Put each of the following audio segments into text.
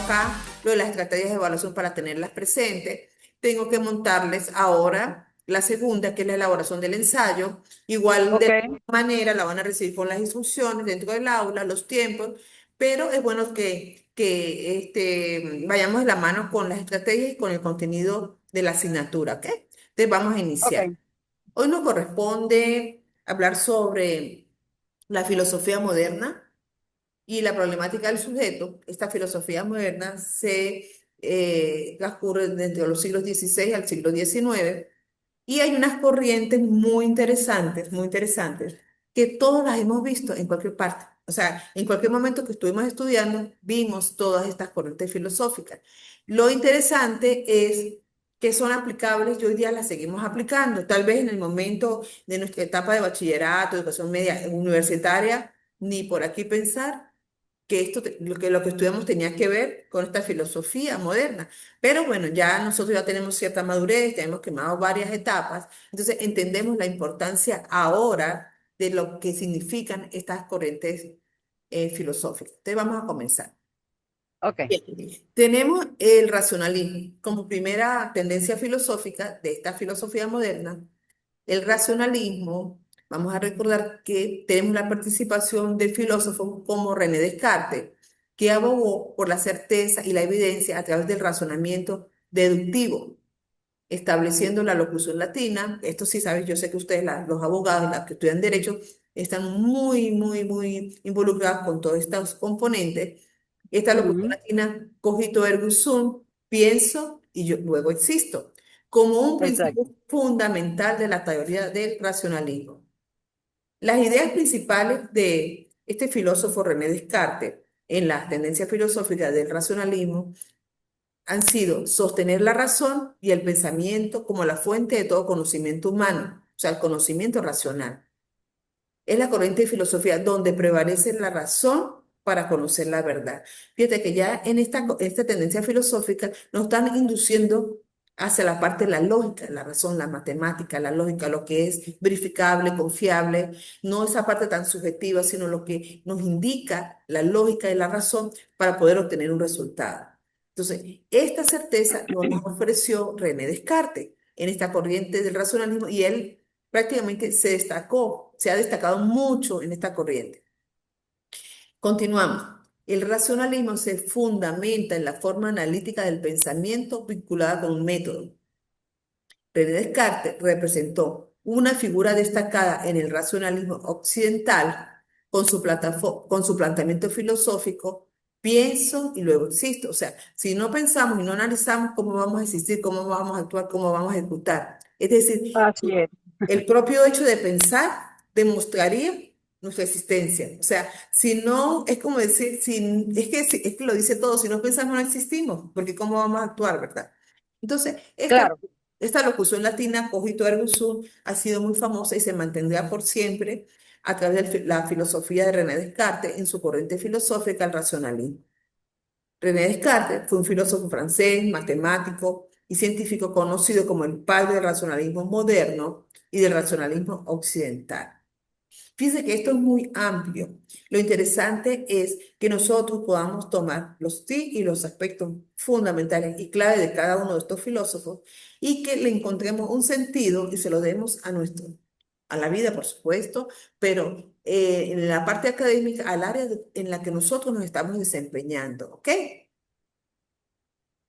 acá lo de las estrategias de evaluación para tenerlas presentes. Tengo que montarles ahora la segunda, que es la elaboración del ensayo. Igual de Ok, la misma manera la van a recibir con las instrucciones dentro del aula, los tiempos, pero es bueno que vayamos de la mano con las estrategias y con el contenido de la asignatura, ¿ok? Entonces vamos a iniciar. ok, Hoy nos corresponde hablar sobre la filosofía moderna y la problemática del sujeto. Esta filosofía moderna se transcurre desde los siglos XVI al siglo XIX y hay unas corrientes muy interesantes, que todas las hemos visto en cualquier parte. O sea, en cualquier momento que estuvimos estudiando, vimos todas estas corrientes filosóficas. Lo interesante es que son aplicables y hoy día las seguimos aplicando. Tal vez en el momento de nuestra etapa de bachillerato, educación media universitaria, ni por aquí pensar que lo que estudiamos tenía que ver con esta filosofía moderna. Pero bueno, ya nosotros ya tenemos cierta madurez, ya hemos quemado varias etapas, entonces entendemos la importancia ahora de lo que significan estas corrientes filosóficas. Entonces vamos a comenzar. ok. Bien. Tenemos el racionalismo como primera tendencia filosófica de esta filosofía moderna. El racionalismo, vamos a recordar que tenemos la participación de filósofos como René Descartes, que abogó por la certeza y la evidencia a través del razonamiento deductivo, estableciendo la locución latina. Esto sí, sabes, yo sé que ustedes, los abogados, las que estudian derecho, están muy involucrados con todos estos componentes. Esta locución Ujú, latina, cogito ergo sum, pienso y yo luego existo, como un exacto. principio fundamental de la teoría del racionalismo. Las ideas principales de este filósofo René Descartes en las tendencias filosóficas del racionalismo han sido sostener la razón y el pensamiento como la fuente de todo conocimiento humano, o sea, el conocimiento racional. Es la corriente de filosofía donde prevalece la razón para conocer la verdad. Fíjate que ya en esta tendencia filosófica nos están induciendo hacia la parte de la lógica, la razón, la matemática, la lógica, lo que es verificable, confiable, no esa parte tan subjetiva, sino lo que nos indica la lógica y la razón para poder obtener un resultado. Entonces, esta certeza nos la ofreció René Descartes en esta corriente del racionalismo y él prácticamente se ha destacado mucho en esta corriente. Continuamos. El racionalismo se fundamenta en la forma analítica del pensamiento vinculada con un método. René Descartes representó una figura destacada en el racionalismo occidental con su planteamiento filosófico, pienso y luego existo. O sea, si no pensamos y no analizamos cómo vamos a existir, cómo vamos a actuar, cómo vamos a ejecutar. Es decir, Así es. el propio hecho de pensar demostraría nuestra existencia. O sea, si no, es como decir, es que lo dice todo, si no pensamos no existimos, porque ¿cómo vamos a actuar, verdad? Entonces, Claro. esta locución latina, cogito ergo sum, ha sido muy famosa y se mantendrá por siempre a través de la filosofía de René Descartes en su corriente filosófica, el racionalismo. René Descartes fue un filósofo francés, matemático y científico conocido como el padre del racionalismo moderno y del racionalismo occidental. Fíjense que esto es muy amplio. Lo interesante es que nosotros podamos tomar los tips y los aspectos fundamentales y clave de cada uno de estos filósofos y que le encontremos un sentido y se lo demos a la vida, por supuesto, pero en la parte académica, en la que nosotros nos estamos desempeñando, ¿ok?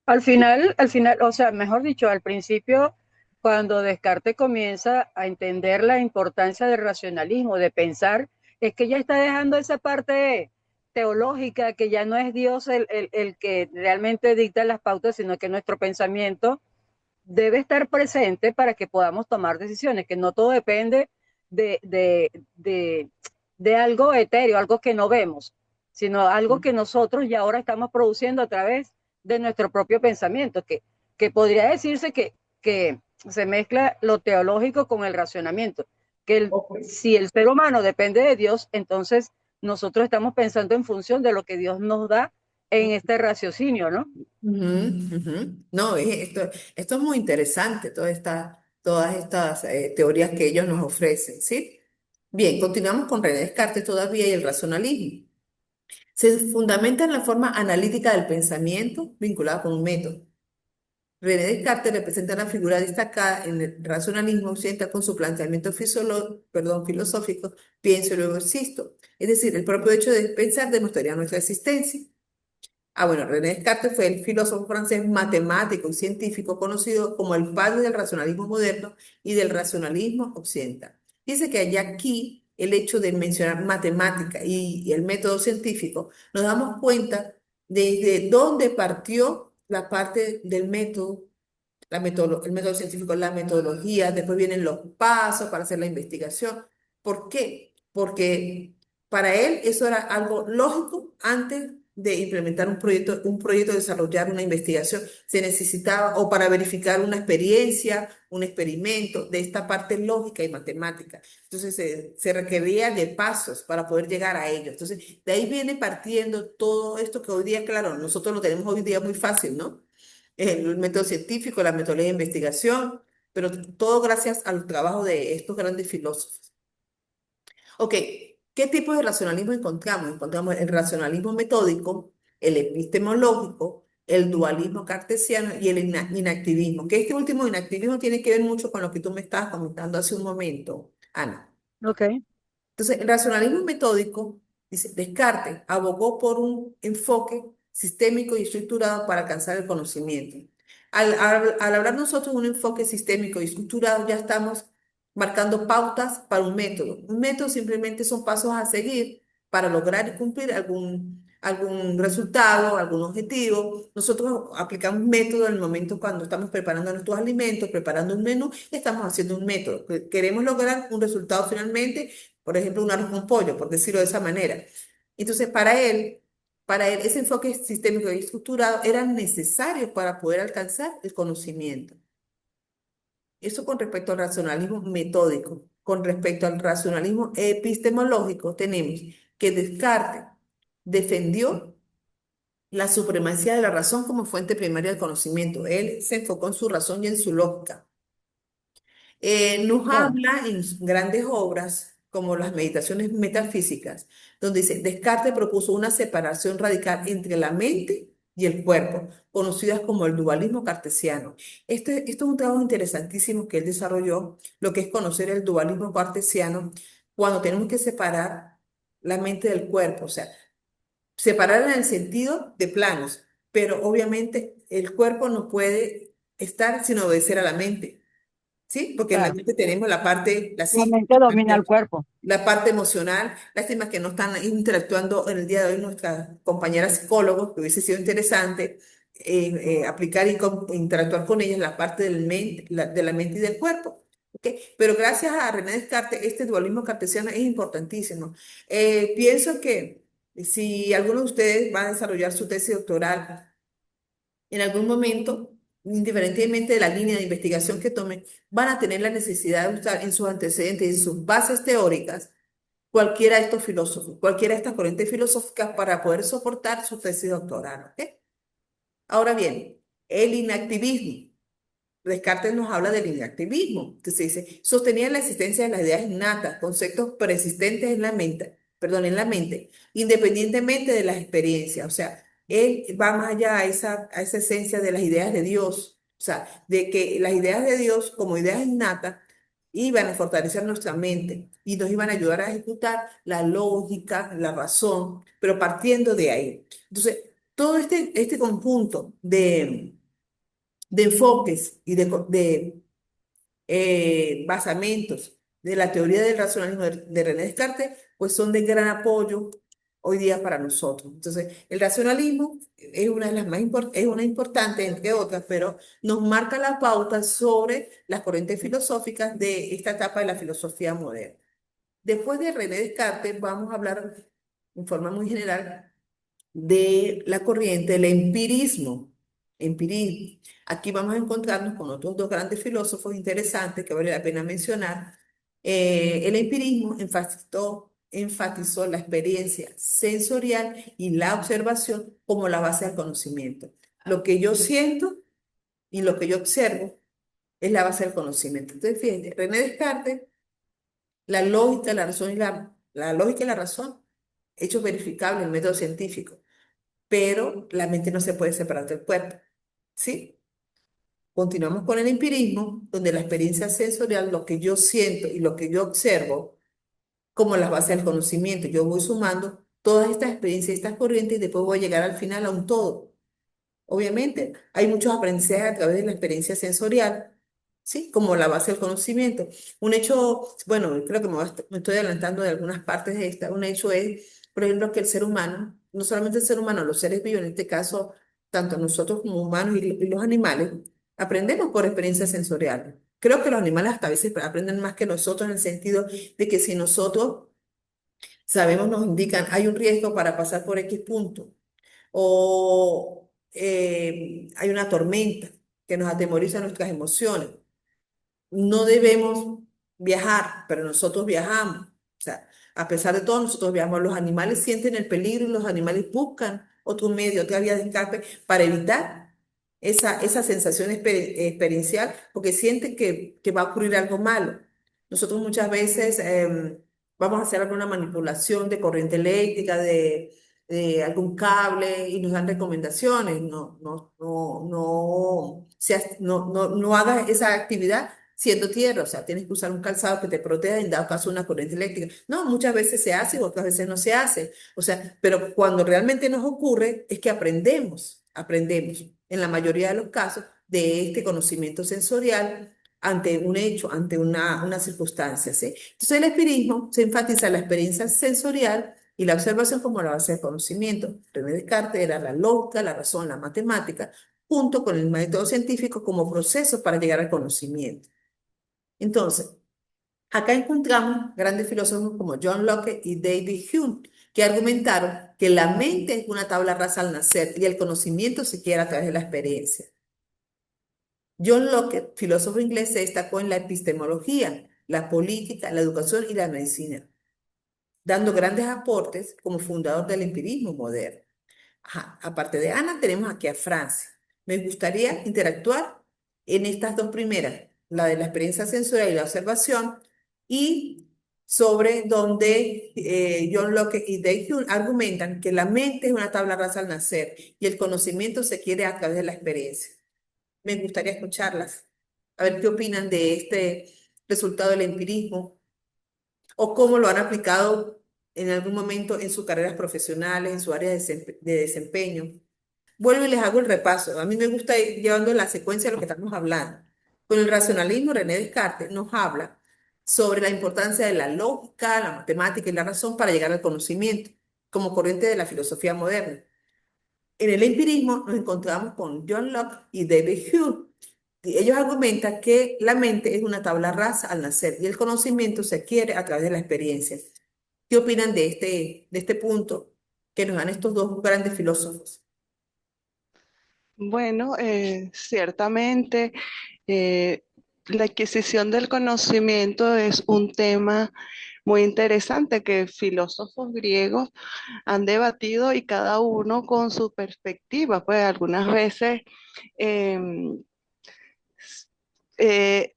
Al final, o sea, mejor dicho, al principio, cuando Descartes comienza a entender la importancia del racionalismo, de pensar, es que ya está dejando esa parte teológica, que ya no es Dios el que realmente dicta las pautas, sino que nuestro pensamiento debe estar presente para que podamos tomar decisiones, que no todo depende de, de, de, de algo etéreo, algo que no vemos, sino algo que nosotros ya ahora estamos produciendo a través de nuestro propio pensamiento, que podría decirse que se mezcla lo teológico con el racionamiento, que Ok. si el ser humano depende de Dios, entonces nosotros estamos pensando en función de lo que Dios nos da en este raciocinio, ¿no? Ujú, ujú. No, esto es muy interesante, todas estas teorías que ellos nos ofrecen, ¿sí? Bien, continuamos con René Descartes todavía y el racionalismo. Se fundamenta en la forma analítica del pensamiento vinculada con un método. René Descartes representa una figura destacada en el racionalismo occidental con su planteamiento filosófico, pienso y luego existo. Es decir, el propio hecho de pensar demostraría nuestra existencia. Ah, bueno, René Descartes fue el filósofo francés, matemático y científico conocido como el padre del racionalismo moderno y del racionalismo occidental. Dice que allá aquí el hecho de mencionar matemática y el método científico, nos damos cuenta desde dónde partió la parte del método, el método científico, la metodología, después vienen los pasos para hacer la investigación. ¿Por qué? Porque para él eso era algo lógico antes de implementar un proyecto de desarrollar una investigación. Se necesitaba, o para verificar una experiencia, un experimento, de esta parte lógica y matemática. Entonces se requería de pasos para poder llegar a ello. Entonces, de ahí viene partiendo todo esto que hoy día, claro, nosotros lo tenemos hoy día muy fácil, ¿no? El método científico, la metodología de investigación, pero todo gracias al trabajo de estos grandes filósofos. Ok, ¿qué tipo de racionalismo encontramos? Encontramos el racionalismo metódico, el epistemológico, el dualismo cartesiano y el inactivismo, que este último inactivismo tiene que ver mucho con lo que tú me estabas comentando hace un momento, Ana. Ok, Entonces, el racionalismo metódico, dice, Descartes abogó por un enfoque sistémico y estructurado para alcanzar el conocimiento. Al hablar nosotros de un enfoque sistémico y estructurado, ya estamos marcando pautas para un método. Un método simplemente son pasos a seguir para lograr y cumplir algún resultado, algún objetivo. Nosotros aplicamos método en el momento cuando estamos preparando nuestros alimentos, preparando un menú, estamos haciendo un método. Queremos lograr un resultado finalmente, por ejemplo, un arroz con pollo, por decirlo de esa manera. Entonces, para él, ese enfoque sistémico y estructurado era necesario para poder alcanzar el conocimiento. Eso con respecto al racionalismo metódico. Con respecto al racionalismo epistemológico, tenemos que Descartes defendió la supremacía de la razón como fuente primaria del conocimiento. Él se enfocó en su razón y en su lógica. Nos claro. habla en grandes obras como las meditaciones metafísicas, donde dice, Descartes propuso una separación radical entre la mente y el cuerpo, conocidas como el dualismo cartesiano. Esto es un trabajo interesantísimo que él desarrolló, lo que es conocer el dualismo cartesiano, cuando tenemos que separar la mente del cuerpo, o sea, separar en el sentido de planos, pero obviamente el cuerpo no puede estar sin obedecer a la mente. ¿Sí? Porque en la Claro. mente tenemos la parte, la La psique, mente domina el cuerpo. la parte emocional. Lástima que no están interactuando en el día de hoy nuestras compañeras psicólogos, que hubiese sido interesante aplicar y interactuar con ellas la parte de la mente y del cuerpo. ¿Ok? Pero gracias a René Descartes, este dualismo cartesiano es importantísimo. Pienso que si alguno de ustedes va a desarrollar su tesis doctoral, en algún momento, indiferentemente de la línea de investigación que tomen, van a tener la necesidad de usar en sus antecedentes, en sus bases teóricas, cualquiera de estos filósofos, cualquiera de estas corrientes filosóficas para poder soportar su tesis doctoral. ¿Ok? Ahora bien, el inactivismo. Descartes nos habla del inactivismo. Entonces dice, sostenía la existencia de las ideas innatas, conceptos persistentes en la mente, perdón, en la mente, independientemente de las experiencias. O sea, él va más allá a esa esencia de las ideas de Dios. O sea, de que las ideas de Dios como ideas innatas iban a fortalecer nuestra mente y nos iban a ayudar a ejecutar la lógica, la razón, pero partiendo de ahí. Entonces, todo este conjunto de enfoques y de basamentos de la teoría del racionalismo de René Descartes, pues son de gran apoyo hoy día para nosotros. Entonces, el racionalismo es una de las es una importante, entre otras, pero nos marca la pauta sobre las corrientes filosóficas de esta etapa de la filosofía moderna. Después de René Descartes, vamos a hablar en forma muy general de la corriente del empirismo. Empirismo. Aquí vamos a encontrarnos con otros dos grandes filósofos interesantes que vale la pena mencionar. El empirismo enfatizó la experiencia sensorial y la observación como la base del conocimiento. Lo que yo siento y lo que yo observo es la base del conocimiento. Entonces, fíjense, René Descartes, la lógica, la razón y la lógica y la razón hechos verificables, el método científico, pero la mente no se puede separar del cuerpo, ¿sí? Continuamos con el empirismo, donde la experiencia sensorial, lo que yo siento y lo que yo observo, como las bases del conocimiento, yo voy sumando todas estas experiencias, estas corrientes y después voy a llegar al final a un todo. Obviamente, hay muchos aprendizajes a través de la experiencia sensorial, ¿sí? Como la base del conocimiento. Un hecho, bueno, creo que me estoy adelantando de algunas partes de esta. Un hecho es, por ejemplo, que el ser humano, no solamente el ser humano, los seres vivos, en este caso, tanto nosotros como humanos y los animales, aprendemos por experiencia sensorial. Creo que los animales hasta a veces aprenden más que nosotros en el sentido de que si nosotros sabemos, nos indican, hay un riesgo para pasar por X punto o hay una tormenta que nos atemoriza nuestras emociones. No debemos viajar, pero nosotros viajamos. O sea, a pesar de todo, nosotros viajamos. Los animales sienten el peligro y los animales buscan otro medio, otra vía de escape para evitar esa sensación experiencial, porque sienten que va a ocurrir algo malo. Nosotros muchas veces vamos a hacer alguna manipulación de corriente eléctrica, de algún cable y nos dan recomendaciones. No hagas esa actividad siendo tierra, o sea, tienes que usar un calzado que te proteja en dado caso de una corriente eléctrica. No, muchas veces se hace y otras veces no se hace. O sea, pero cuando realmente nos ocurre es que aprendemos en la mayoría de los casos de este conocimiento sensorial ante un hecho, ante una circunstancia, ¿sí? Entonces el empirismo se enfatiza en la experiencia sensorial y la observación como la base del conocimiento. René Descartes era la lógica, la razón, la matemática, junto con el método científico como procesos para llegar al conocimiento. Entonces, acá encontramos grandes filósofos como John Locke y David Hume, que argumentaron que la mente es una tabla rasa al nacer y el conocimiento se quiere a través de la experiencia. John Locke, filósofo inglés, se destacó en la epistemología, la política, la educación y la medicina, dando grandes aportes como fundador del empirismo moderno. Ajá, aparte de Ana, tenemos aquí a Francia. Me gustaría interactuar en estas dos primeras, la de la experiencia sensorial y la observación, y sobre donde John Locke y Dave Hume argumentan que la mente es una tabla rasa al nacer y el conocimiento se quiere a través de la experiencia. Me gustaría escucharlas, a ver qué opinan de este resultado del empirismo o cómo lo han aplicado en algún momento en sus carreras profesionales, en su área de desempeño. Vuelvo y les hago el repaso. A mí me gusta ir llevando la secuencia de lo que estamos hablando. Con el racionalismo, René Descartes nos habla sobre la importancia de la lógica, la matemática y la razón para llegar al conocimiento, como corriente de la filosofía moderna. En el empirismo nos encontramos con John Locke y David Hume. Y ellos argumentan que la mente es una tabla rasa al nacer y el conocimiento se adquiere a través de la experiencia. ¿Qué opinan de este punto que nos dan estos dos grandes filósofos? Bueno, ciertamente eh, la adquisición del conocimiento es un tema muy interesante que filósofos griegos han debatido y cada uno con su perspectiva. Pues algunas veces em, eh,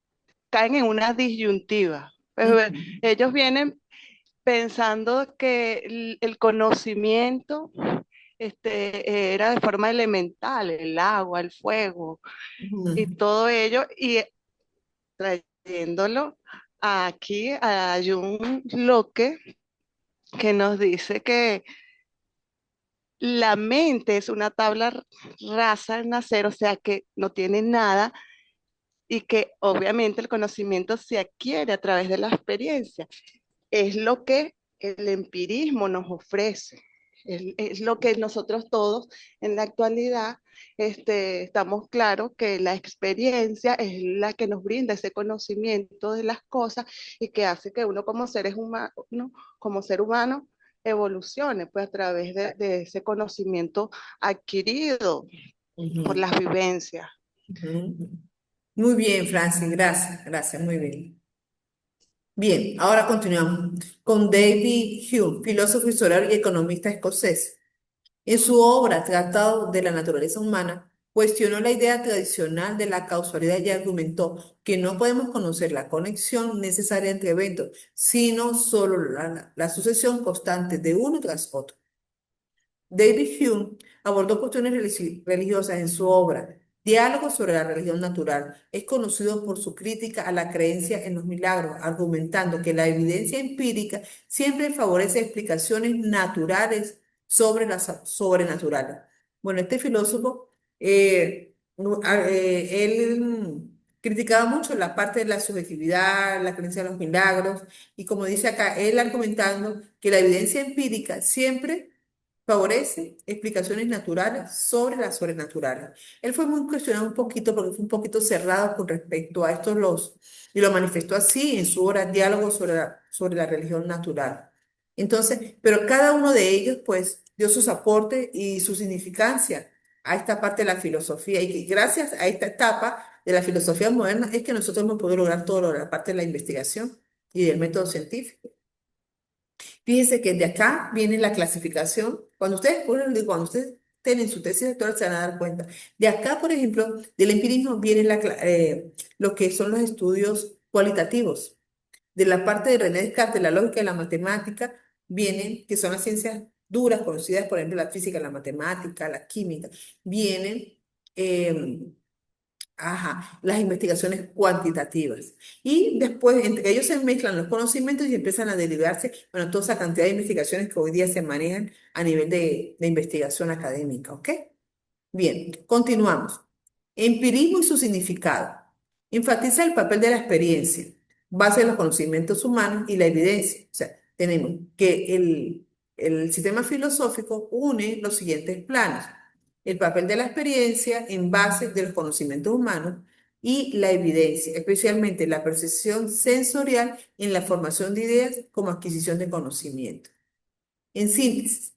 caen en una disyuntiva. Pues, Ujú, ellos vienen pensando que el conocimiento era de forma elemental, el agua, el fuego y ujú, todo ello, y trayéndolo aquí a Jung Locke, que nos dice que la mente es una tabla rasa al nacer, o sea que no tiene nada y que obviamente el conocimiento se adquiere a través de la experiencia. Es lo que el empirismo nos ofrece. Es lo que nosotros todos en la actualidad estamos claros que la experiencia es la que nos brinda ese conocimiento de las cosas y que hace que uno como seres humanos, como ser humano, evolucione pues a través de ese conocimiento adquirido por ujú, las vivencias. ujú. Muy bien, Francis, gracias, gracias, muy bien. Bien, ahora continuamos con David Hume, filósofo, historiador y economista escocés. En su obra Tratado de la Naturaleza Humana, Cuestionó la idea tradicional de la causalidad y argumentó que no podemos conocer la conexión necesaria entre eventos, sino solo la sucesión constante de uno tras otro. David Hume abordó cuestiones religiosas en su obra Diálogo sobre la religión natural. Es conocido por su crítica a la creencia en los milagros, argumentando que la evidencia empírica siempre favorece explicaciones naturales sobre las sobrenaturales. Bueno, este filósofo, él criticaba mucho la parte de la subjetividad, la creencia en los milagros, y como dice acá, él argumentando que la evidencia empírica siempre favorece explicaciones naturales sobre las sobrenaturales. Él fue muy cuestionado un poquito porque fue un poquito cerrado con respecto a y lo manifestó así en su obra Diálogo sobre la religión natural. Entonces, pero cada uno de ellos, pues, dio sus aportes y su significancia a esta parte de la filosofía. Y que gracias a esta etapa de la filosofía moderna es que nosotros hemos podido lograr todo lo de la parte de la investigación y del método científico. Fíjense que de acá viene la clasificación. Cuando ustedes tienen su tesis doctoral, se van a dar cuenta. De acá, por ejemplo, del empirismo viene lo que son los estudios cualitativos. De la parte de René Descartes, la lógica y la matemática, vienen, que son las ciencias duras, conocidas, por ejemplo, la física, la matemática, la química, vienen em, ajá, las investigaciones cuantitativas. Y después, entre ellos se mezclan los conocimientos y empiezan a derivarse, bueno, toda esa cantidad de investigaciones que hoy día se manejan a nivel de investigación académica, ¿ok? Bien, continuamos. Empirismo y su significado. Enfatiza el papel de la experiencia, base en los conocimientos humanos y la evidencia. O sea, tenemos que el sistema filosófico une los siguientes planos. El papel de la experiencia en base de los conocimientos humanos y la evidencia, especialmente la percepción sensorial en la formación de ideas como adquisición de conocimiento. En síntesis,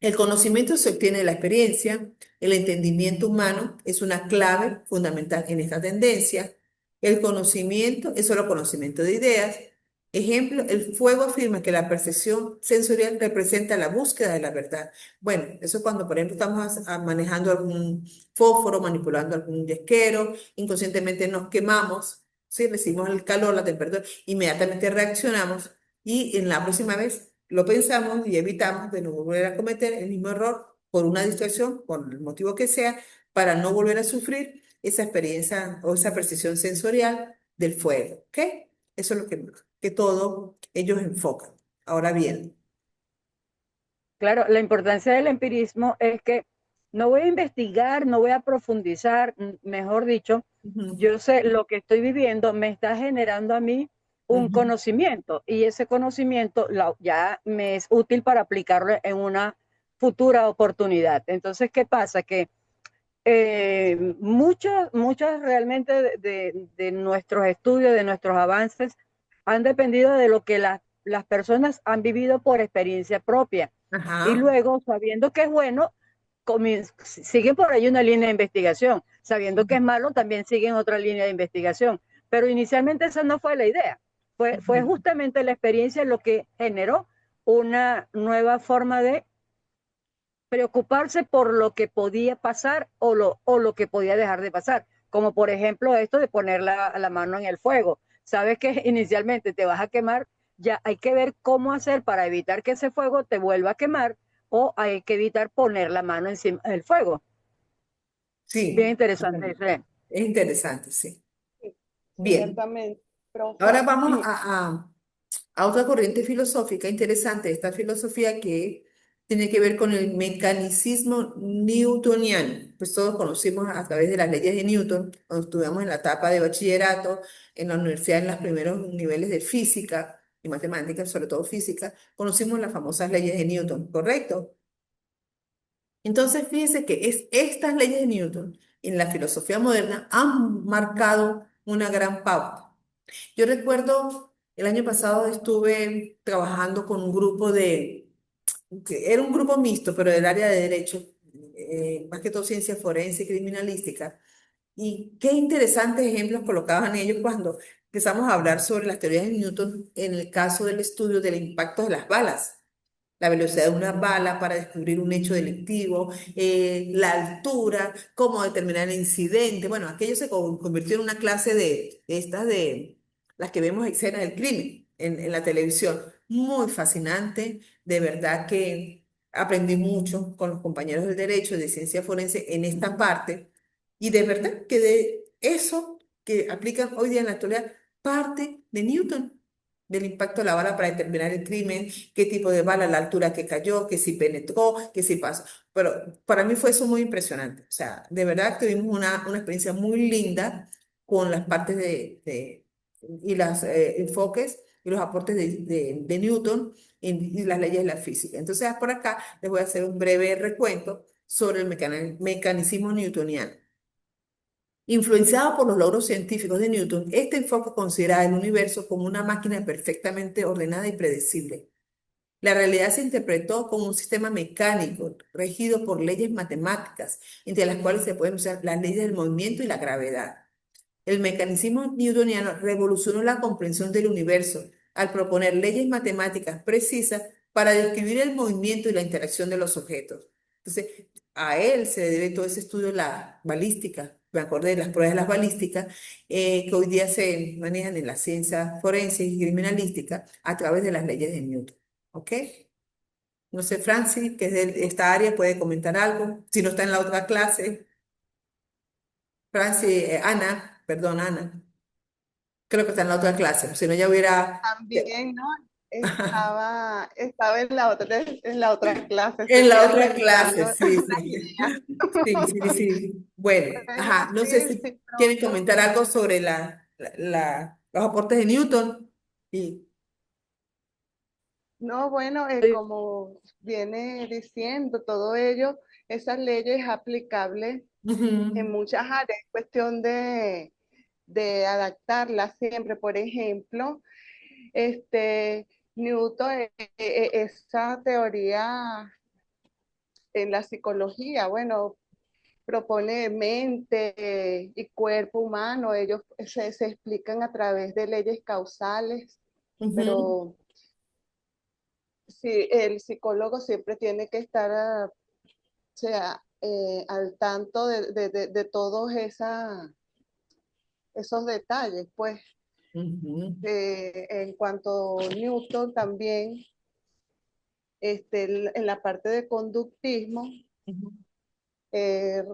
el conocimiento se obtiene de la experiencia, el entendimiento humano es una clave fundamental en esta tendencia. El conocimiento es solo conocimiento de ideas. Ejemplo, el fuego afirma que la percepción sensorial representa la búsqueda de la verdad. Bueno, eso es cuando, por ejemplo, estamos manejando algún fósforo, manipulando algún yesquero, inconscientemente nos quemamos, ¿sí? Recibimos el calor, la temperatura, inmediatamente reaccionamos y en la próxima vez lo pensamos y evitamos de no volver a cometer el mismo error por una distracción, por el motivo que sea, para no volver a sufrir esa experiencia o esa percepción sensorial del fuego, ¿ok? Eso es lo que todos ellos enfocan. Ahora bien, Claro, la importancia del empirismo es que no voy a investigar, no voy a profundizar, mejor dicho, ujú, yo sé lo que estoy viviendo me está generando a mí un ujú, conocimiento y ese conocimiento ya me es útil para aplicarlo en una futura oportunidad. Entonces, ¿qué pasa? Que muchos realmente de nuestros estudios, de nuestros avances, han dependido de lo que las personas han vivido por experiencia propia. Y ajá, luego, sabiendo que es bueno, siguen por ahí una línea de investigación. Sabiendo que es malo, también siguen otra línea de investigación. Pero inicialmente esa no fue la idea. Fue ujú, justamente la experiencia lo que generó una nueva forma de preocuparse por lo que podía pasar o lo que podía dejar de pasar, como por ejemplo esto de poner la mano en el fuego. Sabes que inicialmente te vas a quemar, ya hay que ver cómo hacer para evitar que ese fuego te vuelva a quemar o hay que evitar poner la mano encima del fuego. Bien sí, interesante eso. es interesante, sí. Bien, Ciertamente, ahora profe. vamos a otra corriente filosófica interesante, esta filosofía que tiene que ver con el mecanicismo newtoniano. Pues todos conocimos a través de las leyes de Newton, cuando estudiamos en la etapa de bachillerato, en la universidad, en los primeros niveles de física y matemáticas, sobre todo física, conocimos las famosas leyes de Newton, ¿correcto? Entonces, fíjense que estas leyes de Newton en la filosofía moderna han marcado una gran pauta. Yo recuerdo el año pasado estuve trabajando con un grupo que era un grupo mixto, pero del área de derecho, más que todo ciencia forense y criminalística. Y qué interesantes ejemplos colocaban ellos cuando empezamos a hablar sobre las teorías de Newton en el caso del estudio del impacto de las balas. la velocidad de una bala para descubrir un hecho delictivo, la altura, cómo determinar el incidente. Bueno, aquello se convirtió en una clase de estas de las que vemos escenas del crimen en la televisión. Muy fascinante, de verdad que aprendí mucho con los compañeros del derecho, de ciencia forense en esta parte, y de verdad que de eso que aplican hoy día en la actualidad parte de Newton, del impacto de la bala para determinar el crimen, qué tipo de bala, la altura que cayó, que si penetró, que si pasó. Pero para mí fue eso muy impresionante. O sea, de verdad que tuvimos una experiencia muy linda con las partes y los enfoques y los aportes de Newton y las leyes de la física. Entonces, por acá les voy a hacer un breve recuento sobre el mecanicismo newtoniano. Influenciado por los logros científicos de Newton, este enfoque considera el universo como una máquina perfectamente ordenada y predecible. La realidad se interpretó como un sistema mecánico regido por leyes matemáticas, entre las cuales se pueden usar las leyes del movimiento y la gravedad. El mecanismo newtoniano revolucionó la comprensión del universo al proponer leyes matemáticas precisas para describir el movimiento y la interacción de los objetos. Entonces, a él se debe todo ese estudio de la balística, me acordé de las pruebas de las balísticas, que hoy día se manejan en la ciencia forense y criminalística a través de las leyes de Newton. ¿Ok? No sé, Francis, que es de esta área, puede comentar algo, si no está en la otra clase. Francis, Ana, perdón, Ana. Creo que está en la otra clase, si no ya hubiera... También, ¿no? Estaba en la otra clase, En la seguía otra clase, revisando sí, las sí. ideas. Sí, sí, sí. Bueno, Bueno, ajá, no sé sí, si sí, quieren pronto. comentar algo sobre los aportes de Newton. Y, No, bueno, como viene diciendo todo ello, esas leyes aplicables en ujú, muchas áreas, es cuestión de adaptarlas siempre. Por ejemplo, este, Newton, esa teoría en la psicología, bueno, propone mente y cuerpo humano, ellos se explican a través de leyes causales, ujú, pero sí, el psicólogo siempre tiene que estar o sea, al tanto de todos esos detalles. Pues ujú, en cuanto a Newton también, en la parte de conductismo, ujú,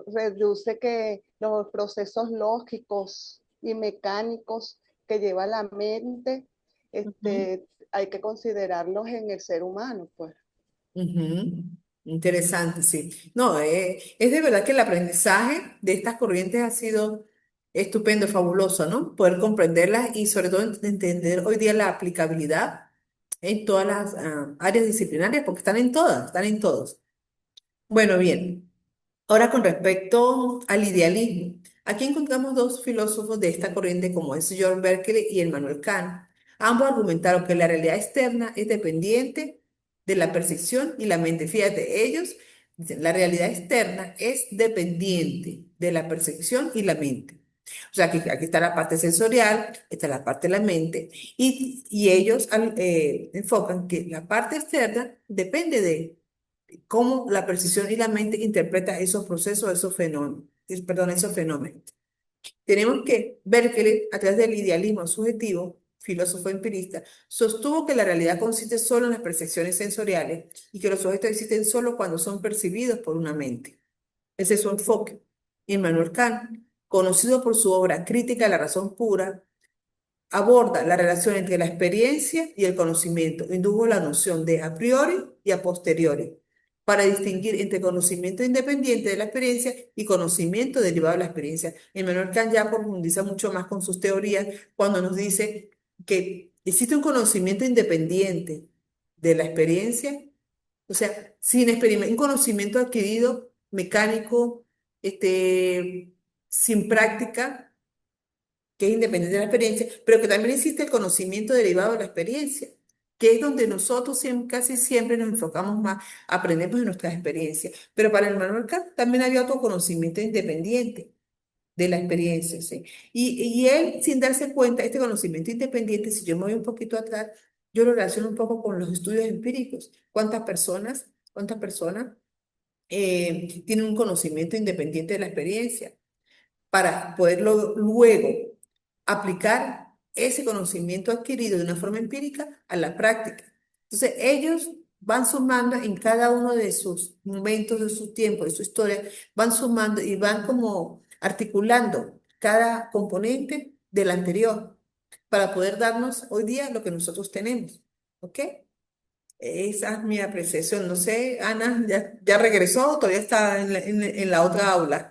reduce que los procesos lógicos y mecánicos que lleva la mente, ujú, hay que considerarlos en el ser humano, pues. ujú. Interesante, sí. No, es de verdad que el aprendizaje de estas corrientes ha sido estupendo, fabuloso, ¿no? Poder comprenderlas y sobre todo entender hoy día la aplicabilidad en todas las áreas disciplinarias, porque están en todas, están en todos. Bueno, bien. Ahora con respecto al idealismo, aquí encontramos dos filósofos de esta corriente como es John Berkeley y Immanuel Kant. Ambos argumentaron que la realidad externa es dependiente de la percepción y la mente. Fíjate, ellos dicen, la realidad externa es dependiente de la percepción y la mente. O sea, aquí está la parte sensorial, está la parte de la mente, y ellos enfocan que la parte externa depende de cómo la percepción y la mente interpreta esos procesos, esos fenómenos, perdón, esos fenómenos. Tenemos que ver que a través del idealismo subjetivo, filósofo empirista, sostuvo que la realidad consiste solo en las percepciones sensoriales y que los objetos existen solo cuando son percibidos por una mente. Ese es su enfoque. Immanuel Kant, conocido por su obra Crítica a la razón pura, aborda la relación entre la experiencia y el conocimiento, indujo la noción de a priori y a posteriori, para distinguir entre conocimiento independiente de la experiencia y conocimiento derivado de la experiencia. Immanuel Kant ya profundiza mucho más con sus teorías cuando nos dice que existe un conocimiento independiente de la experiencia, o sea, un conocimiento adquirido mecánico, sin práctica que es independiente de la experiencia, pero que también existe el conocimiento derivado de la experiencia, que es donde nosotros casi siempre nos enfocamos más, aprendemos de nuestras experiencias. Pero para el Manuel Kant también había otro conocimiento independiente de la experiencia, ¿sí? Y él, sin darse cuenta, este conocimiento independiente, si yo me voy un poquito atrás, yo lo relaciono un poco con los estudios empíricos. ¿Cuántas personas tienen un conocimiento independiente de la experiencia para poderlo luego aplicar ese conocimiento adquirido de una forma empírica a la práctica? Entonces, ellos van sumando en cada uno de sus momentos, de su tiempo, de su historia, van sumando y van como articulando cada componente del anterior para poder darnos hoy día lo que nosotros tenemos. ¿Ok? Esa es mi apreciación. No sé, Ana, ¿ya regresó o todavía está en la otra aula?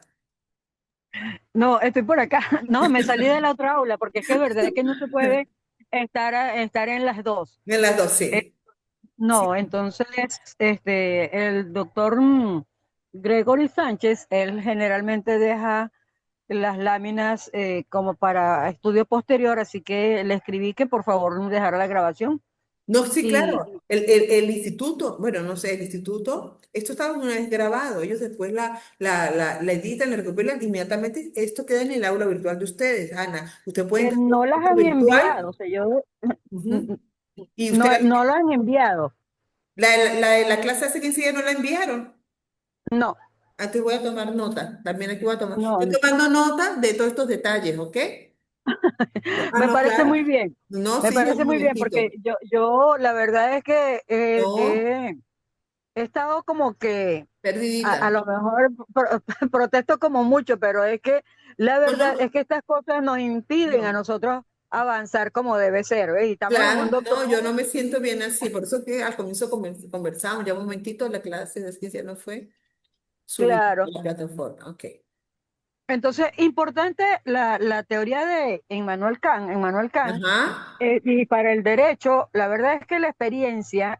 No, estoy por acá. No, me salí de la otra aula porque es que es verdad que no se puede estar en las dos. En las dos, Eh, sí. Sí. no, entonces, el doctor Gregory Sánchez, él generalmente deja las láminas como para estudio posterior, así que le escribí que por favor dejara la grabación. No, sí, Y claro. El instituto, bueno, no sé, el instituto, esto estaba una vez grabado. Ellos después la editan, la recopilan, inmediatamente esto queda en el aula virtual de ustedes, Ana. Usted puede entrar no al las aula han virtual. enviado, o sea, yo Ujú, y usted, no, no lo han enviado. la clase hace 15 días no la enviaron. No, Aquí voy a tomar nota, también aquí voy a tomar. Estoy no, tomando nota de todos estos detalles, ¿ok? Ah, me no, parece claro. muy bien. No, Me sí, ya parece un muy bien porque momentito. yo la verdad es que No, he estado como que a perdidita. lo mejor protesto como mucho, pero es que la No, verdad es no, que estas cosas nos impiden a no. nosotros avanzar como debe ser, ¿ves? Y estamos en un Claro, no, yo no doctorado. me siento bien así, por eso que al comienzo conversamos, ya un momentito, la clase de ciencia no fue subida a Claro. la plataforma, ok. Entonces, importante la teoría de Immanuel Kant, Ajá, y para el derecho, la verdad es que la experiencia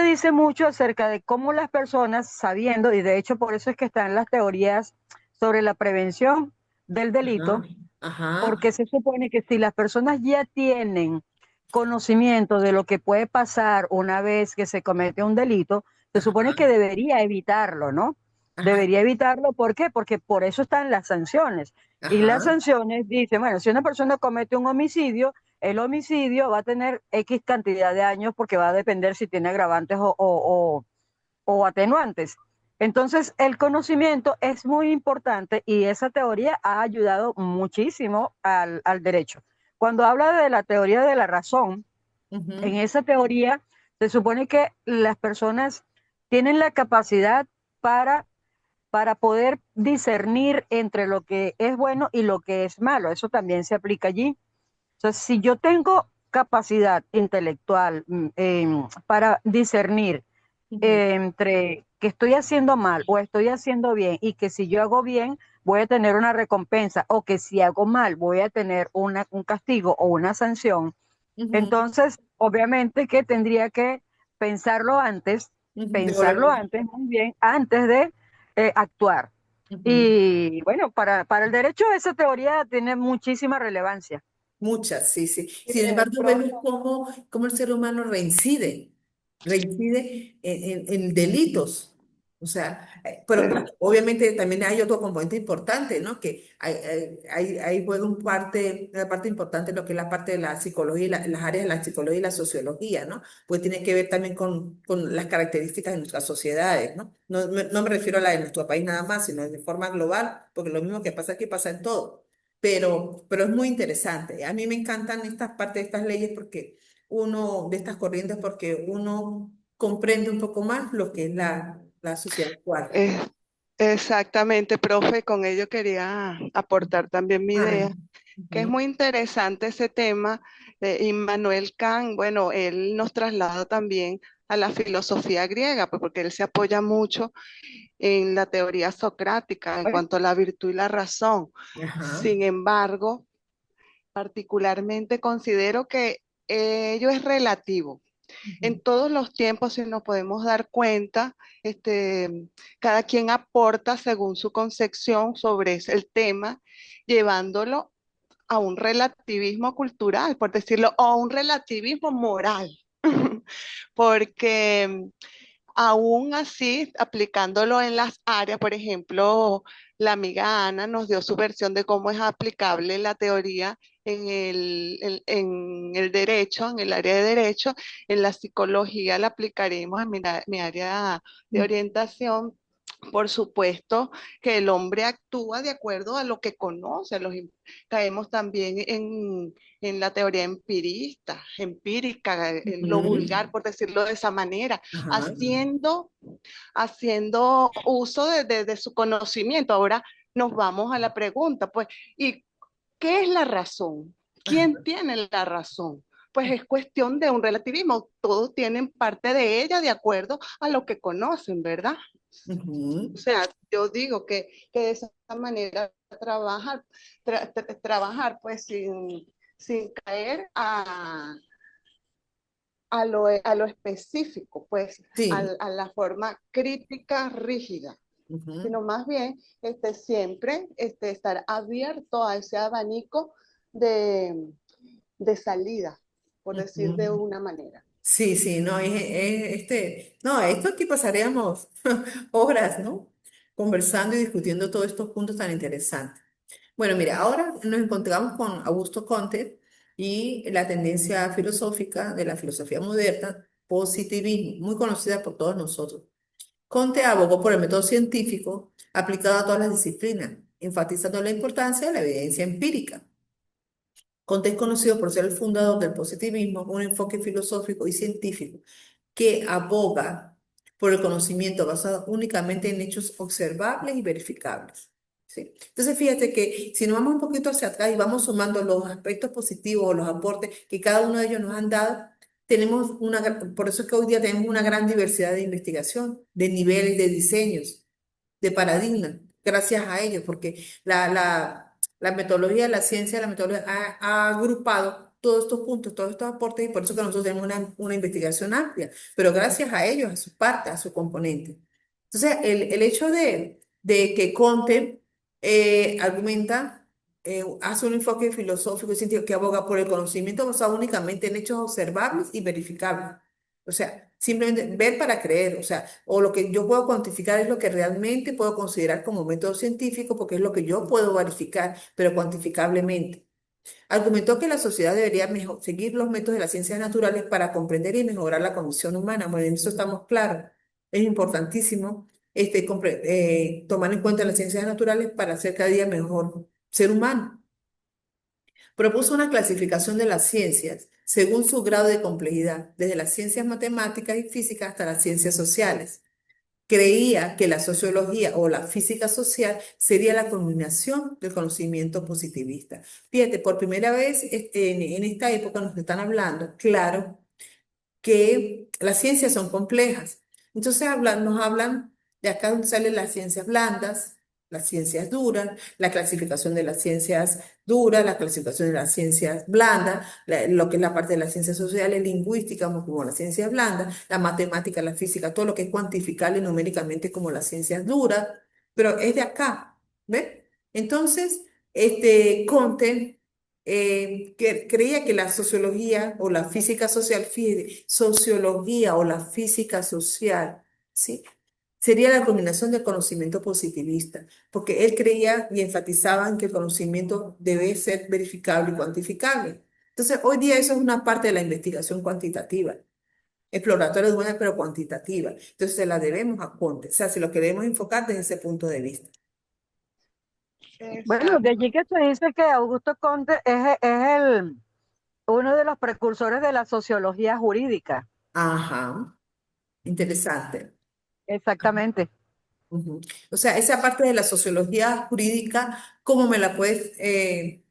dice mucho acerca de cómo las personas, sabiendo, y de hecho por eso es que están las teorías sobre la prevención del delito, ajá, ajá, porque se supone que si las personas ya tienen conocimiento de lo que puede pasar una vez que se comete un delito, se supone que ajá, debería evitarlo, ¿no? ajá, Debería evitarlo, ¿por qué? Porque por eso están las sanciones. Y las ajá, sanciones dicen, bueno, si una persona comete un homicidio, el homicidio va a tener X cantidad de años porque va a depender si tiene agravantes o atenuantes. Entonces, el conocimiento es muy importante y esa teoría ha ayudado muchísimo al derecho. Cuando habla de la teoría de la razón, en ujú, esa teoría se supone que las personas tienen la capacidad para, para poder discernir entre lo que es bueno y lo que es malo. Eso también se aplica allí. Entonces, si yo tengo capacidad intelectual para discernir ujú, entre que estoy haciendo mal o estoy haciendo bien y que si yo hago bien voy a tener una recompensa o que si hago mal voy a tener un castigo o una sanción, ujú, entonces obviamente que tendría que pensarlo antes, ujú, pensarlo antes muy bien, antes de actuar. ujú. Y bueno, para el derecho esa teoría tiene muchísima relevancia. Muchas, sí, sí. Y Sin de embargo, vemos pronto, cómo el ser humano reincide en delitos. O sea, pero Eh, bueno, obviamente también hay otro componente importante, ¿no? Que hay juega una parte importante lo que es la parte de la psicología, las áreas de la psicología y la sociología, ¿no? Pues tiene que ver también con las características de nuestras sociedades, ¿no? No me refiero a la de nuestro país nada más, sino de forma global, porque lo mismo que pasa aquí pasa en todo. Pero es muy interesante. A mí me encantan estas partes de estas leyes porque de estas corrientes, porque uno comprende un poco más lo que es la sociedad actual. eh, Exactamente, profe, con ello quería aportar también mi Ay, idea, que es ujú, muy interesante ese tema de Immanuel Kant. Bueno, él nos traslada también a la filosofía griega, pues porque él se apoya mucho en la teoría socrática en bueno, cuanto a la virtud y la razón. ajá, Sin embargo, particularmente considero que ello es relativo. En ujú, todos los tiempos, si nos podemos dar cuenta, cada quien aporta según su concepción sobre el tema, llevándolo a un relativismo cultural, por decirlo, o a un relativismo moral, porque aún así, aplicándolo en las áreas, por ejemplo, la amiga Ana nos dio su versión de cómo es aplicable la teoría en en el derecho, en el área de derecho, en la psicología la aplicaremos en mi área de orientación. Por supuesto que el hombre actúa de acuerdo a lo que conoce. Caemos también en la teoría empírica, en lo Ujú. vulgar, por decirlo de esa manera, Ajá. haciendo uso de su conocimiento. Ahora nos vamos a la pregunta, pues, ¿y qué es la razón? ¿Quién Ajá. tiene la razón? Pues es cuestión de un relativismo. Todos tienen parte de ella de acuerdo a lo que conocen, ¿verdad? O Ujú. sea, yo digo que de esa manera trabajar pues sin caer a lo específico, pues Sí. a la forma crítica rígida, Ujú. sino más bien siempre estar abierto a ese abanico de, de salida, por decir de Ujú. una manera. Sí, sí, no, no, esto aquí pasaríamos horas, ¿no? Conversando y discutiendo todos estos puntos tan interesantes. Bueno, mira, ahora nos encontramos con Augusto Comte y la tendencia filosófica de la filosofía moderna, positivismo, muy conocida por todos nosotros. Comte abogó por el método científico aplicado a todas las disciplinas, enfatizando la importancia de la evidencia empírica. Comte es conocido por ser el fundador del positivismo, un enfoque filosófico y científico que aboga por el conocimiento basado únicamente en hechos observables y verificables. ¿Sí? Entonces, fíjate que si nos vamos un poquito hacia atrás y vamos sumando los aspectos positivos o los aportes que cada uno de ellos nos han dado, por eso es que hoy día tenemos una gran diversidad de investigación, de niveles, de diseños, de paradigmas, gracias a ellos, porque la metodología de la ciencia, la metodología ha agrupado todos estos puntos, todos estos aportes, y por eso que nosotros tenemos una investigación amplia, pero gracias a ellos, a su parte, a su componente. Entonces, el hecho de que Comte argumenta, hace un enfoque filosófico y científico que aboga por el conocimiento basado únicamente en hechos observables y verificables. O sea, simplemente ver para creer, o sea, o lo que yo puedo cuantificar es lo que realmente puedo considerar como método científico porque es lo que yo puedo verificar, pero cuantificablemente. Argumentó que la sociedad debería seguir los métodos de las ciencias naturales para comprender y mejorar la condición humana. Bueno, en eso estamos claros. Es importantísimo tomar en cuenta las ciencias naturales para ser cada día mejor ser humano. Propuso una clasificación de las ciencias según su grado de complejidad, desde las ciencias matemáticas y físicas hasta las ciencias sociales. Creía que la sociología o la física social sería la culminación del conocimiento positivista. Fíjate, por primera vez en esta época nos están hablando, claro, que las ciencias son complejas. Entonces nos hablan de acá donde salen las ciencias blandas, las ciencias duras, la clasificación de las ciencias duras, la clasificación de las ciencias blandas, lo que es la parte de las ciencias sociales, lingüísticas como las ciencias blandas, la matemática, la física, todo lo que es cuantificable numéricamente como las ciencias duras, pero es de acá, ¿ves? Entonces, Comte que creía que la sociología o la física social, fíjate, sociología o la física social, ¿sí? Sería la culminación del conocimiento positivista, porque él creía y enfatizaba en que el conocimiento debe ser verificable y cuantificable. Entonces, hoy día eso es una parte de la investigación cuantitativa, exploratoria es buena, pero cuantitativa. Entonces, se la debemos a Conte, o sea, si lo queremos enfocar desde ese punto de vista. Bueno, de Exacto. allí que se dice que Augusto Comte uno de los precursores de la sociología jurídica. Ajá, interesante. Exactamente. Ujú. O sea, esa parte de la sociología jurídica, ¿cómo me la puedes eh,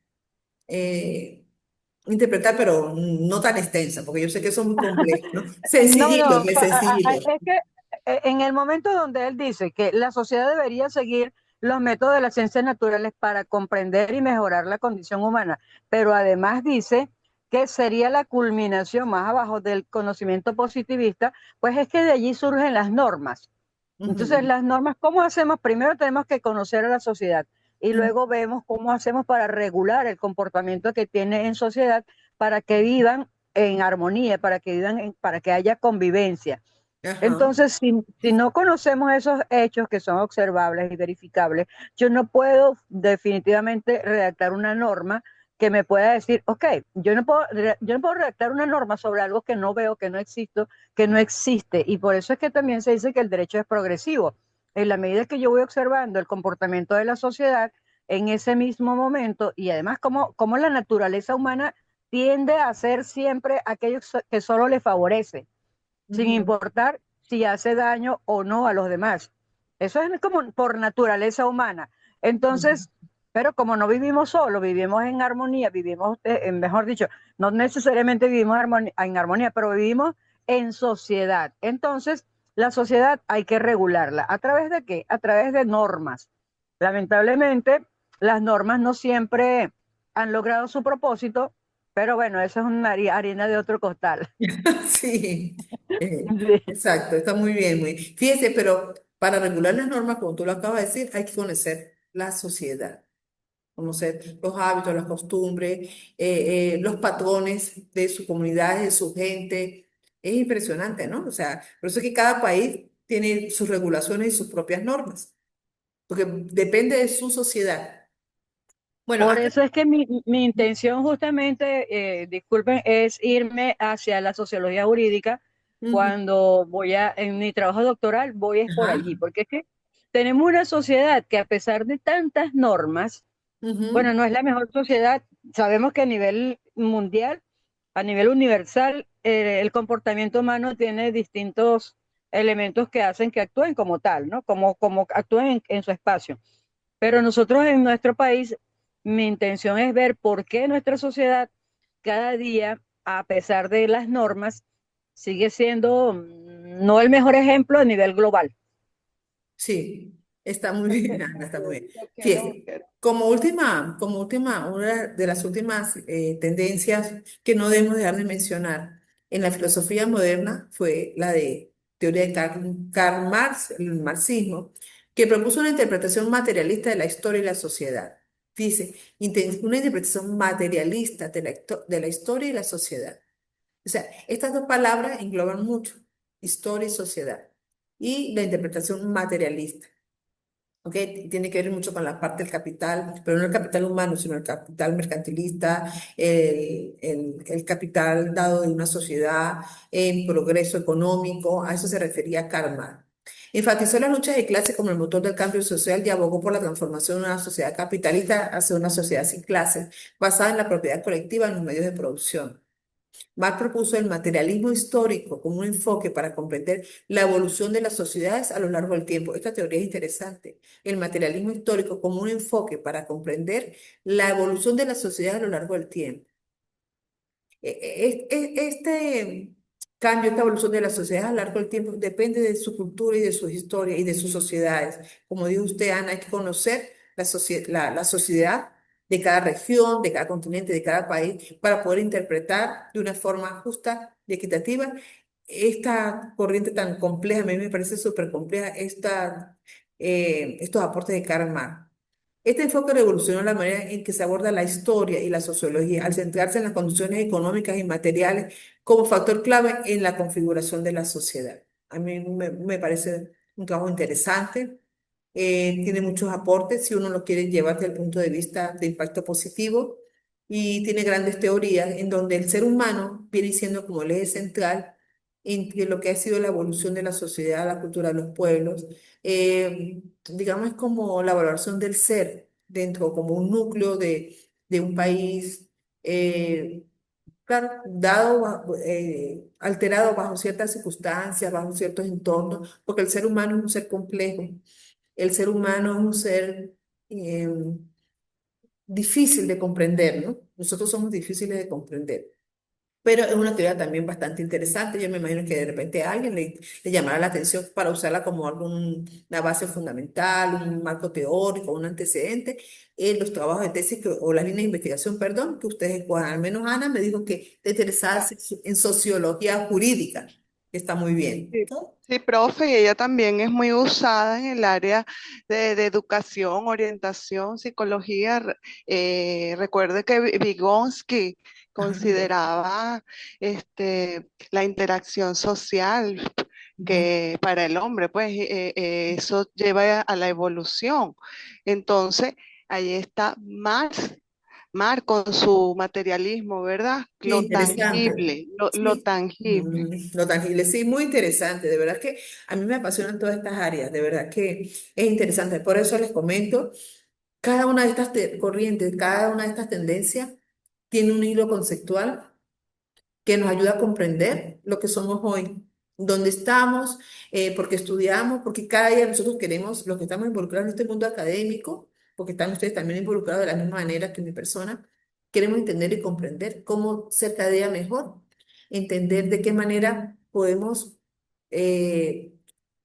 interpretar, pero no tan extensa? Porque yo sé que son muy complejos, ¿no? No, Sencillito, no, que sencillito. es que en el momento donde él dice que la sociedad debería seguir los métodos de las ciencias naturales para comprender y mejorar la condición humana, pero además dice que sería la culminación más abajo del conocimiento positivista, pues es que de allí surgen las normas. Entonces, Ujú. las normas, ¿cómo hacemos? Primero tenemos que conocer a la sociedad y Ujú. luego vemos cómo hacemos para regular el comportamiento que tiene en sociedad para que vivan en armonía, para que haya convivencia. Ajá. Entonces, si no conocemos esos hechos que son observables y verificables, yo no puedo definitivamente redactar una norma que me pueda decir, ok, yo no puedo redactar una norma sobre algo que no veo, que no existe. Y por eso es que también se dice que el derecho es progresivo. En la medida que yo voy observando el comportamiento de la sociedad en ese mismo momento y además cómo la naturaleza humana tiende a hacer siempre aquello que solo le favorece, sin Ujú, importar si hace daño o no a los demás. Eso es como por naturaleza humana. ujú. Entonces, pero como no vivimos solo, vivimos en armonía, vivimos, mejor dicho, no necesariamente vivimos en armonía, pero vivimos en sociedad. Entonces, la sociedad hay que regularla. ¿A través de qué? A través de normas. Lamentablemente, las normas no siempre han logrado su propósito, pero bueno, eso es una harina de otro costal. Sí, exacto, está muy bien. Fíjese, pero para regular las normas, como tú lo acabas de decir, hay que conocer la sociedad, conocer los hábitos, las costumbres, los patrones de su comunidad, de su gente. Es impresionante, ¿no? O sea, por eso es que cada país tiene sus regulaciones y sus propias normas, porque depende de su sociedad. Bueno, Por antes... eso es que mi intención justamente, disculpen, es irme hacia la sociología jurídica. Ujú, Cuando en mi trabajo doctoral, voy es por allí, ajá, porque es que tenemos una sociedad que a pesar de tantas normas, bueno, ujú, no es la mejor sociedad. Sabemos que a nivel mundial, a nivel universal, el comportamiento humano tiene distintos elementos que hacen que actúen como tal, ¿no? Como actúen en su espacio. Pero nosotros en nuestro país, mi intención es ver por qué nuestra sociedad cada día, a pesar de las normas, sigue siendo no el mejor ejemplo a nivel global. sí, está muy bien, Ana, está muy bien. Lo quiero Fíjese, ver. una de las últimas tendencias que no debemos dejar de mencionar en la filosofía moderna fue la de teoría de Karl Marx, el marxismo, que propuso una interpretación materialista de la historia y la sociedad. Fíjese, una interpretación materialista de la historia y la sociedad. O sea, estas dos palabras engloban mucho, historia y sociedad, y la interpretación materialista. ¿Ok? Tiene que ver mucho con la parte del capital, pero no el capital humano, sino el capital mercantilista, el capital dado de una sociedad en progreso económico, a eso se refería Karl Marx. Enfatizó las luchas de clase como el motor del cambio social y abogó por la transformación de una sociedad capitalista hacia una sociedad sin clases, basada en la propiedad colectiva en los medios de producción. Marx propuso el materialismo histórico como un enfoque para comprender la evolución de las sociedades a lo largo del tiempo. Esta teoría es interesante. El materialismo histórico como un enfoque para comprender la evolución de las sociedades a lo largo del tiempo. Este cambio, esta evolución de las sociedades a lo largo del tiempo depende de su cultura y de sus historias y de sus sociedades. Como dijo usted, Ana, hay que conocer la sociedad de cada región, de cada continente, de cada país, para poder interpretar de una forma justa y equitativa esta corriente tan compleja. A mí me parece súper compleja estos aportes de Karl Marx. Este enfoque revolucionó la manera en que se aborda la historia y la sociología, al centrarse en las condiciones económicas y materiales como factor clave en la configuración de la sociedad. A mí me parece un trabajo interesante, tiene muchos aportes si uno lo quiere llevar desde el punto de vista de impacto positivo y tiene grandes teorías en donde el ser humano viene siendo como el eje central en lo que ha sido la evolución de la sociedad, la cultura de los pueblos. Digamos, es como la valoración del ser dentro, como un núcleo de un país, eh, claro, alterado bajo ciertas circunstancias, bajo ciertos entornos, porque el ser humano es un ser complejo, el ser humano es un ser eh, difícil de comprender, ¿no? Nosotros somos difíciles de comprender. Pero es una teoría también bastante interesante. Yo me imagino que de repente a alguien le llamará la atención para usarla como una base fundamental, un marco teórico, un antecedente en los trabajos de tesis o las líneas de investigación, perdón, que ustedes escojan. Al menos Ana me dijo que te interesaba en sociología jurídica, que está muy bien. Sí, sí, profe, y ella también es muy usada en el área de educación, orientación, psicología. Recuerde que Vygotsky Ajá, consideraba la interacción social ujú, que para el hombre, pues eso lleva a la evolución. Entonces, ahí está Marx Mar, con su materialismo, ¿verdad? Sí, interesante. Lo Sí, tangible. lo tangible, sí, muy interesante. De verdad que a mí me apasionan todas estas áreas, de verdad que es interesante. Por eso les comento, cada una de estas corrientes, cada una de estas tendencias tiene un hilo conceptual que nos ayuda a comprender lo que somos hoy, dónde estamos, porque estudiamos, porque cada día nosotros queremos, los que estamos involucrados en este mundo académico, porque están ustedes también involucrados de la misma manera que mi persona, queremos entender y comprender cómo ser cada día mejor, entender de qué manera podemos eh,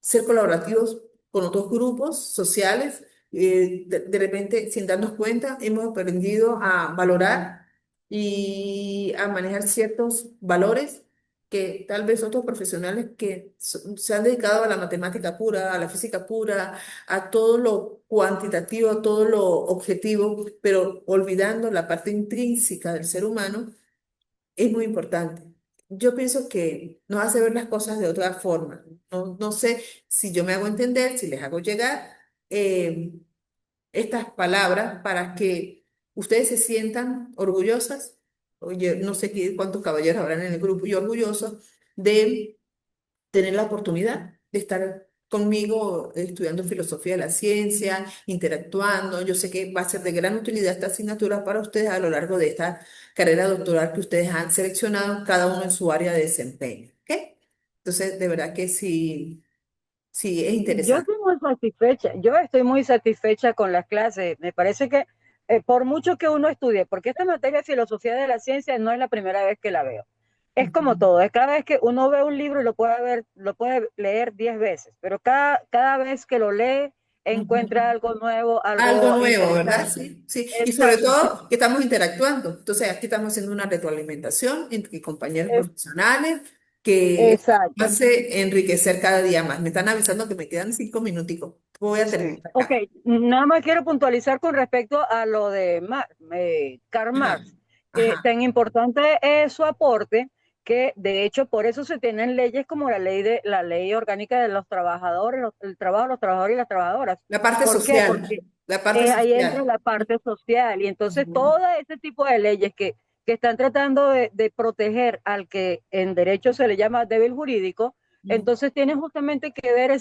ser colaborativos con otros grupos sociales. De repente, sin darnos cuenta, hemos aprendido a valorar y a manejar ciertos valores que tal vez otros profesionales que se han dedicado a la matemática pura, a la física pura, a todo lo cuantitativo, a todo lo objetivo, pero olvidando la parte intrínseca del ser humano, es muy importante. Yo pienso que nos hace ver las cosas de otra forma. No sé si yo me hago entender, si les hago llegar. eh, estas palabras para que ustedes se sientan orgullosas, oye, no sé cuántos caballeros habrán en el grupo, y orgullosos de tener la oportunidad de estar conmigo estudiando filosofía de la ciencia, interactuando. Yo sé que va a ser de gran utilidad esta asignatura para ustedes a lo largo de esta carrera doctoral que ustedes han seleccionado, cada uno en su área de desempeño. ¿Ok? Entonces, de verdad que sí, sí, es Yo interesante. estoy muy satisfecha, yo estoy muy satisfecha con las clases. Me parece que por mucho que uno estudie, porque esta materia de filosofía de la ciencia no es la primera vez que la veo. Es como Ujú, todo, es cada vez que uno ve un libro y lo puede ver, lo puede leer 10 veces, pero cada vez que lo lee encuentra ujú. algo nuevo, Algo algo nuevo, ¿verdad? interesante. Sí, sí. Y sobre Exacto, sí, todo que estamos interactuando. Entonces, aquí estamos haciendo una retroalimentación entre compañeros es, profesionales que exacto. hace enriquecer cada día más. Me están avisando que me quedan 5 minuticos. Voy a terminar Sí. Ok, acá. nada más quiero puntualizar con respecto a lo de Karl Ajá, Marx. ajá. Tan importante es su aporte que de hecho por eso se tienen leyes como la ley orgánica de los trabajadores, el trabajo de los trabajadores y las trabajadoras. La parte ¿Por qué? Porque social, la parte ahí entra social. la parte social y entonces Ujú, todo este tipo de leyes que están tratando de proteger al que en derecho se le llama débil jurídico, ujú. entonces tienen justamente que ver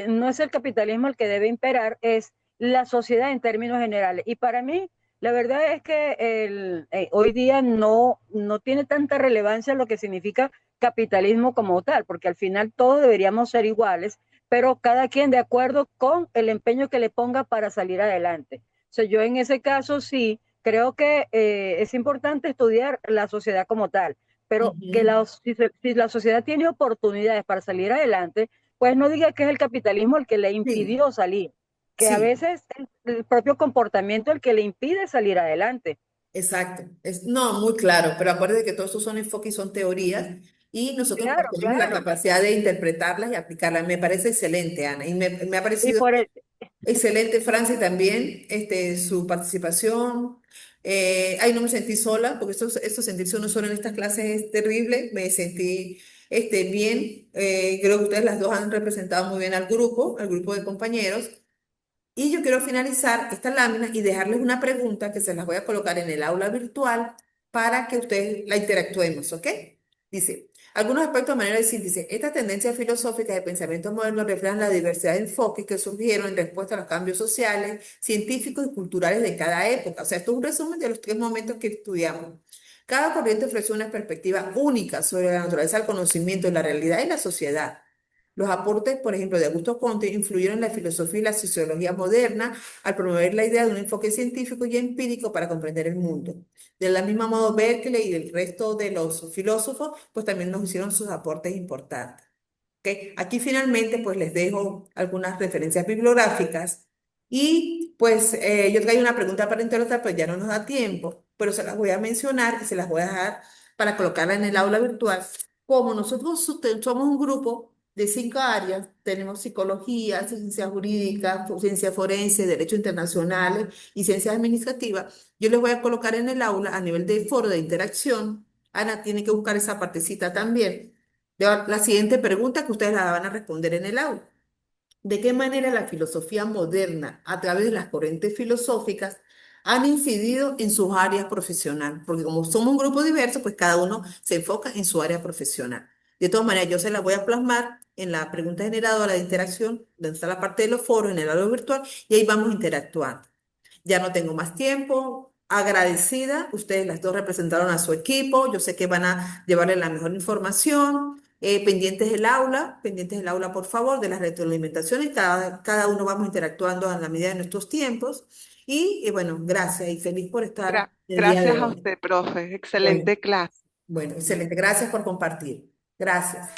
no es el capitalismo el que debe imperar, es la sociedad en términos generales. Y para mí, la verdad es que hoy día no tiene tanta relevancia lo que significa capitalismo como tal, porque al final todos deberíamos ser iguales, pero cada quien de acuerdo con el empeño que le ponga para salir adelante. O sea, yo en ese caso sí creo que es importante estudiar la sociedad como tal, pero Ujú. si la sociedad tiene oportunidades para salir adelante, pues no diga que es el capitalismo el que le Sí, impidió salir, que a sí. veces es el propio comportamiento el que le impide salir adelante. Exacto. No, muy claro, pero acuérdate que todos estos son enfoques y son teorías y nosotros pues, Claro, tenemos la claro. capacidad de interpretarlas y aplicarlas. Me parece excelente, Ana, y me ha Y parecido por el, excelente, Franci, también su participación. Ay, no me sentí sola, porque esto sentirse uno solo en estas clases es terrible. Me sentí bien. Creo que ustedes las dos han representado muy bien al grupo de compañeros. Y yo quiero finalizar esta lámina y dejarles una pregunta que se las voy a colocar en el aula virtual para que ustedes la interactuemos, ¿ok? Dice, algunos aspectos de manera de síntesis. Estas tendencias filosóficas de pensamiento moderno reflejan la diversidad de enfoques que surgieron en respuesta a los cambios sociales, científicos y culturales de cada época. O sea, esto es un resumen de los 3 momentos que estudiamos. Cada corriente ofrece una perspectiva única sobre la naturaleza del conocimiento, la realidad y la sociedad. Los aportes, por ejemplo, de Augusto Comte influyeron en la filosofía y la sociología moderna al promover la idea de un enfoque científico y empírico para comprender el mundo. De la misma modo, Berkeley y el resto de los filósofos, pues también nos hicieron sus aportes importantes. ¿Ok? Aquí finalmente, pues les dejo algunas referencias bibliográficas y pues yo traigo una pregunta para interpretar, pues ya no nos da tiempo, pero se las voy a mencionar y se las voy a dejar para colocarla en el aula virtual. Como nosotros somos un grupo de 5 áreas, tenemos psicología, ciencia jurídica, ciencia forense, derecho internacionales y ciencias administrativas, yo les voy a colocar en el aula a nivel de foro de interacción. Ana tiene que buscar esa partecita también. La siguiente pregunta que ustedes la van a responder en el aula. ¿De qué manera la filosofía moderna, a través de las corrientes filosóficas, han incidido en sus áreas profesionales, porque como somos un grupo diverso, pues cada uno se enfoca en su área profesional. De todas maneras, yo se la voy a plasmar en la pregunta generadora de interacción, donde está la parte de los foros en el aula virtual, y ahí vamos interactuando. Ya no tengo más tiempo. Agradecida, ustedes las dos representaron a su equipo, yo sé que van a llevarle la mejor información. Pendientes del aula, por favor, de las retroalimentaciones. Cada uno vamos interactuando en la medida de nuestros tiempos. Y bueno, gracias y feliz por estar el día de Gracias a hoy. usted, profe. Bueno, Excelente clase. bueno, excelente. Gracias por compartir. Gracias.